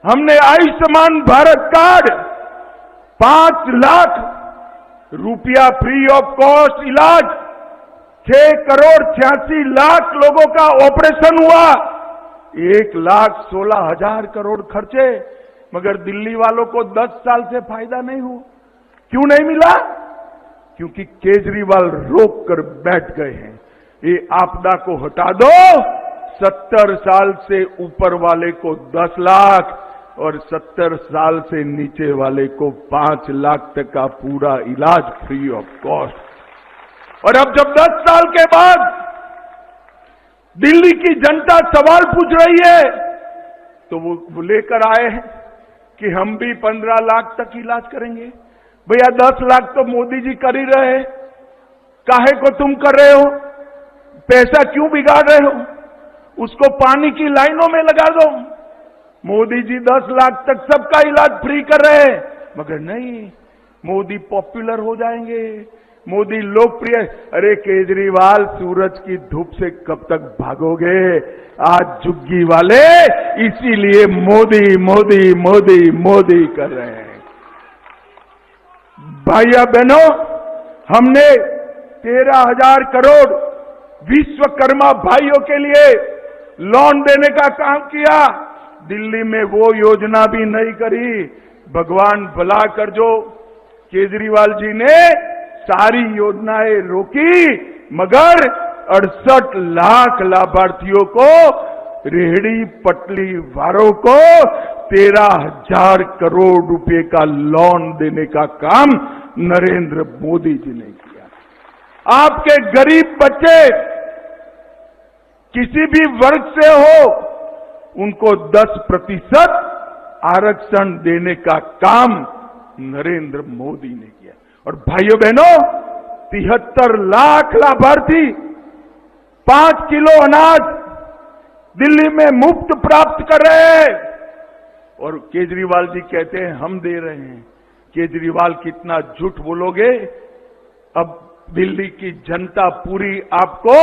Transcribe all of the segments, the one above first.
हमने आयुष्मान भारत कार्ड 5 लाख रुपया free of cost इलाज, 6 करोड़ 86 लाख लोगों का ऑपरेशन हुआ, 1,16,000 करोड़ खर्चे, मगर दिल्ली वालों को 10 साल से फायदा नहीं हुआ। क्यों नहीं मिला? क्योंकि केजरीवाल रोक कर बैठ गए हैं। ये आपदा को हटा दो, 70 साल से ऊपर वाले को 10 लाख और 70 साल से नीचे वाले को 5 लाख तक का पूरा इलाज फ्री ऑफ कॉस्ट। और अब जब 10 साल के बाद दिल्ली की जनता सवाल पूछ रही है, तो वो लेकर आए हैं कि हम भी 15 लाख तक इलाज करेंगे। भैया 10 लाख तो मोदी जी कर ही रहे हैं, काहे को तुम कर रहे हो? पैसा क्यों बिगाड़ रहे हो? उसको पानी की लाइनों में लगा दो। मोदी जी 10 लाख तक सबका इलाज फ्री कर रहे हैं, मगर नहीं, मोदी पॉपुलर हो जाएंगे, मोदी लोकप्रिय। अरे केजरीवाल, सूरज की धूप से कब तक भागोगे? आज झुग्गी वाले इसीलिए मोदी मोदी मोदी मोदी कर रहे हैं। भाइयों बहनों, हमने 13,000 करोड़ विश्वकर्मा भाइयों के लिए लोन देने का काम किया। दिल्ली में वो योजना भी नहीं करी। भगवान भला कर, जो केजरीवाल जी ने सारी योजनाएं रोकी, मगर 68 लाख लाभार्थियों को, रेहड़ी पटली वालों को 13,000 करोड़ रुपए का लोन देने का काम नरेंद्र मोदी जी ने किया। आपके गरीब बच्चे किसी भी वर्ग से हो, उनको 10% आरक्षण देने का काम नरेंद्र मोदी ने किया। और भाइयों बहनों, 73 लाख लाभार्थी 5 किलो अनाज दिल्ली में मुफ्त प्राप्त कर रहे हैं, और केजरीवाल जी कहते हैं हम दे रहे हैं। केजरीवाल कितना झूठ बोलोगे? अब दिल्ली की जनता पूरी आपको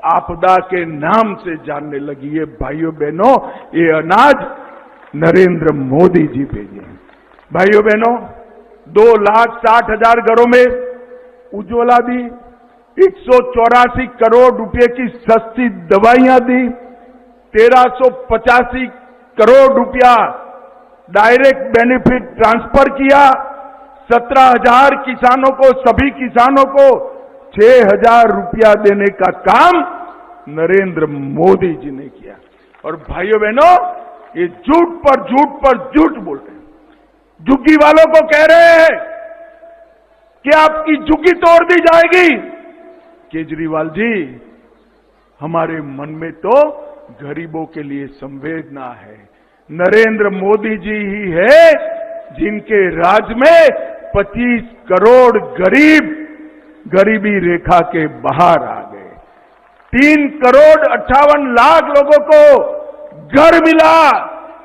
आपदा के नाम से जानने लगी है। भाइयों बहनों, ये अनाज नरेंद्र मोदी जी भेजे हैं। भाइयों बहनों, 2,60,000 घरों में उज्ज्वला दी, 184 करोड़ रुपए की सस्ती दवाइयां दी, 1,385 करोड़ रुपया डायरेक्ट बेनिफिट ट्रांसफर किया, 17,000 किसानों को, सभी किसानों को 6,000 रुपया देने का काम नरेंद्र मोदी जी ने किया। और भाइयों बहनों, ये झूठ पर झूठ पर झूठ बोल रहे हैं। झुग्गी वालों को कह रहे हैं कि आपकी झुग्गी तोड़ दी जाएगी। केजरीवाल जी, हमारे मन में तो गरीबों के लिए संवेदना है। नरेंद्र मोदी जी ही है जिनके राज में 25 करोड़ गरीब गरीबी रेखा के बाहर आ गए। 3 करोड़ 58 लाख लोगों को घर मिला,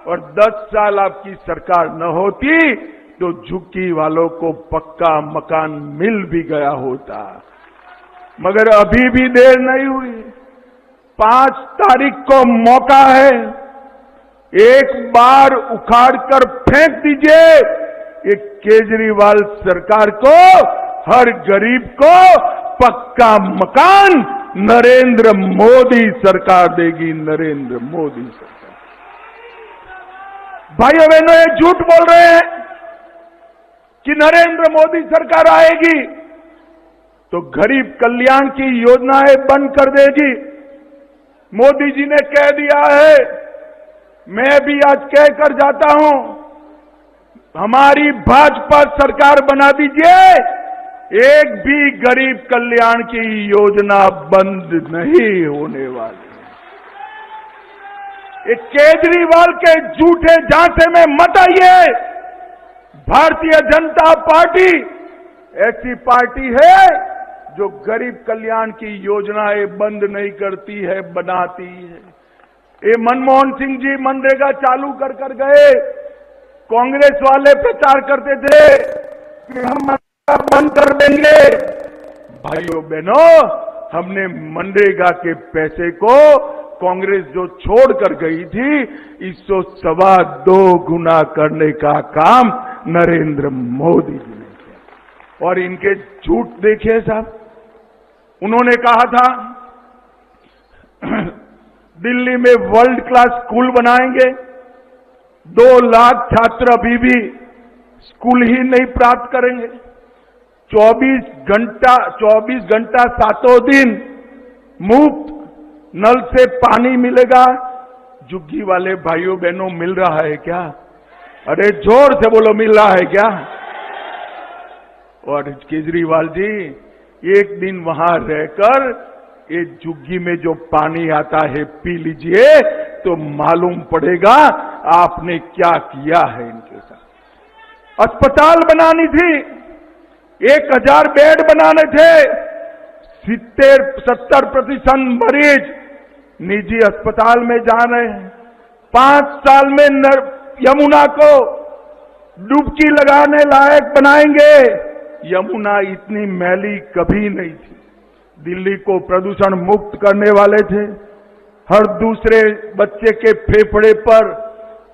और 10 साल आपकी सरकार न होती तो झुग्गी वालों को पक्का मकान मिल भी गया होता। मगर अभी भी देर नहीं हुई। 5 तारीख को मौका है, एक बार उखाड़कर फेंक दीजिए। ये केजरीवाल सरकार को, हर गरीब को पक्का मकान नरेंद्र मोदी सरकार देगी। नरेंद्र मोदी सरकार। भाइयों बहनों, ये झूठ बोल रहे हैं कि नरेंद्र मोदी सरकार आएगी तो गरीब कल्याण की योजनाएं बंद कर देगी। मोदी जी ने कह दिया है, मैं भी आज कहकर जाता हूं, हमारी भाजपा सरकार बना दीजिए, एक भी गरीब कल्याण की योजना बंद नहीं होने वाली। ये केजरीवाल के झूठे झांसे में मत आइए। भारतीय जनता पार्टी ऐसी पार्टी है जो गरीब कल्याण की योजनाएं बंद नहीं करती है, बनाती है। ये मनमोहन सिंह जी मनरेगा चालू कर गए। कांग्रेस वाले प्रचार करते थे कि हम मनरेगा बंद कर देंगे। भाइयों बहनों, हमने मनरेगा के पैसे को कांग्रेस जो छोड़कर गई थी, इसको 2.25 गुना करने का काम नरेंद्र मोदी जी ने किया। और इनके झूठ देखिए साहब, उन्होंने कहा था दिल्ली में वर्ल्ड क्लास स्कूल बनाएंगे, 2 लाख छात्र अभी भी स्कूल ही नहीं प्राप्त करेंगे, 24 घंटा 7 दिन मुफ्त नल से पानी मिलेगा। झुग्गी वाले भाइयों बहनों, मिल रहा है क्या? अरे जोर से बोलो, मिल रहा है क्या? और केजरीवाल जी, एक दिन वहां रहकर ये झुग्गी में जो पानी आता है पी लीजिए, तो मालूम पड़ेगा आपने क्या किया है इनके साथ। अस्पताल बनानी थी, 1000 बेड बनाने थे, 70% मरीज निजी अस्पताल में जा रहे हैं। 5 साल में यमुना को डुबकी लगाने लायक बनाएंगे। यमुना इतनी मैली कभी नहीं थी। दिल्ली को प्रदूषण मुक्त करने वाले थे, हर दूसरे बच्चे के फेफड़े पर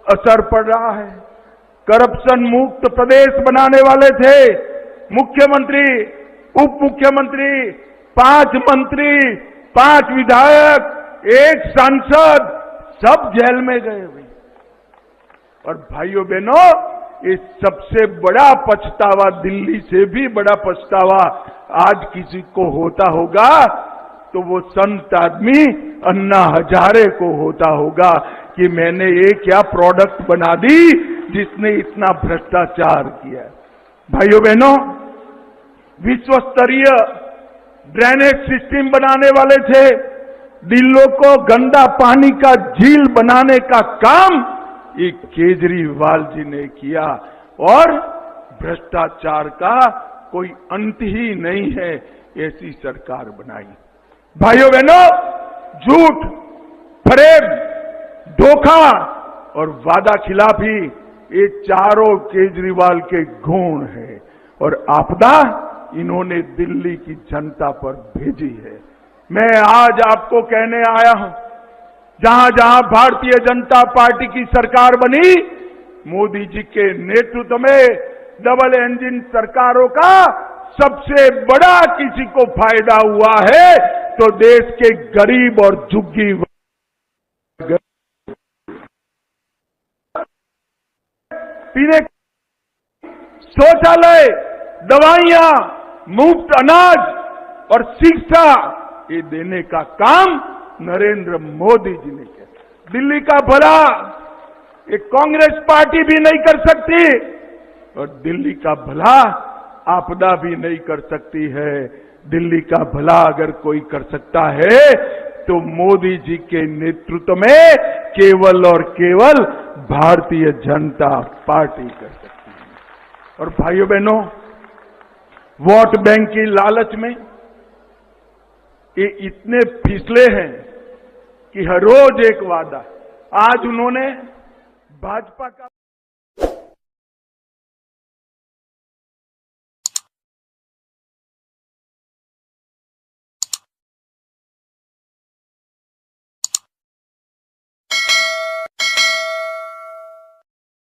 असर पड़ रहा है। करप्शन मुक्त प्रदेश बनाने वाले थे। मुख्यमंत्री, उप मुख्यमंत्री, 5 मंत्री, 5 विधायक, 1 सांसद, सब जेल में गए हुए। और भाइयों बहनों, ये सबसे बड़ा पछतावा, दिल्ली से भी बड़ा पछतावा आज किसी को होता होगा तो वो संत आदमी अन्ना हजारे को होता होगा कि मैंने ये क्या प्रोडक्ट बना दी जिसने इतना भ्रष्टाचार किया। भाइयों बहनों, विश्व स्तरीय ड्रेनेज सिस्टम बनाने वाले थे, दिल्ली को गंदा पानी का झील बनाने का काम ये केजरीवाल जी ने किया। और भ्रष्टाचार का कोई अंत ही नहीं है, ऐसी सरकार बनाई। भाइयों बहनों, झूठ, फरेब, धोखा और वादा खिलाफी, ये चारों केजरीवाल के गुण हैं। और आपदा इन्होंने दिल्ली की जनता पर भेजी है। मैं आज आपको कहने आया हूं, जहां जहां भारतीय जनता पार्टी की सरकार बनी, मोदी जी के नेतृत्व में डबल इंजन सरकारों का सबसे बड़ा किसी को फायदा हुआ है तो देश के गरीब और झुग्गी पीने शौचालय, दवाइयां, मुफ्त अनाज और शिक्षा, ये देने का काम नरेंद्र मोदी जी ने किया। दिल्ली का भला ये कांग्रेस पार्टी भी नहीं कर सकती और दिल्ली का भला आपदा भी नहीं कर सकती है। दिल्ली का भला अगर कोई कर सकता है तो मोदी जी के नेतृत्व में केवल और केवल भारतीय जनता पार्टी कर सकती है। और भाइयों बहनों, वोट बैंक की लालच में ये इतने फिसले हैं कि हर रोज एक वादा। आज उन्होंने भाजपा का